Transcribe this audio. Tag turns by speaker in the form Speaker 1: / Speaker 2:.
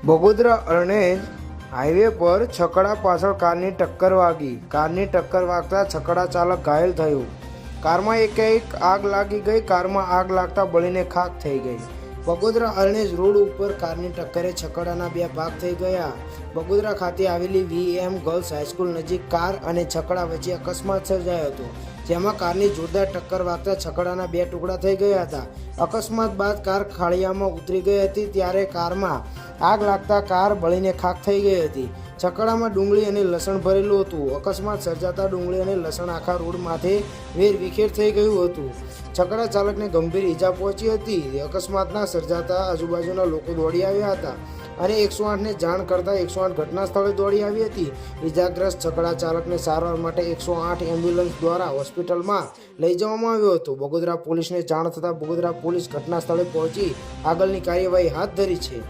Speaker 1: Bagodara Aranej highway પર છકડા પાછળ કારની ટક્કર વાગી. કારની ટક્કર વાગતા છકડા ચાલક ઘાયલ થયો. કારમાં એકાએક આગ લાગી ગઈ. કારમાં આગ લાગતા બળીને ખાખ થઈ ગઈ. બગોદરા અરણેજ રોડ ઉપર કારની ટક્કરે છકડાના બે ભાગ થઈ ગયા. બગોદરા ખાતે આવેલી VM ગર્લ્સ હાઈસ્કૂલ નજીક કાર અને છકડા વચ્ચે અકસ્માત સર્જાયો હતો, જેમાં કારની જોરદાર ટક્કર વાગતા છકડાના બે ટુકડા થઈ ગયા હતા. અકસ્માત બાદ કાર ખાળિયામાં ઉતરી ગઈ હતી, ત્યારે કારમાં આગ લાગતા કાર બળીને ખાખ થઈ ગઈ હતી. છકડામાં ડુંગળી અને લસણ ભરેલું હતું. અકસ્માત સર્જાતા ડુંગળી અને લસણ આખા રોડ માથે વેરવિખેર થઈ ગયું હતું. છકડા ચાલકને ગંભીર ઈજા પહોંચી હતી. અકસ્માતના સર્જાતા આજુબાજુના લોકો દોડી આવ્યા હતા અને 108ને જાણ કરતા 108 ઘટના સ્થળે દોડી આવી હતી. ઈજાગ્રસ્ત છકડા ચાલકને સારવાર માટે 108 એમ્બ્યુલન્સ દ્વારા હોસ્પિટલમાં લઈ જવામાં આવ્યો હતો. બગોદરા પોલીસને જાણ થતાં બગોદરા પોલીસ ઘટના સ્થળે પહોંચી આગળની કાર્યવાહી હાથ ધરી છે.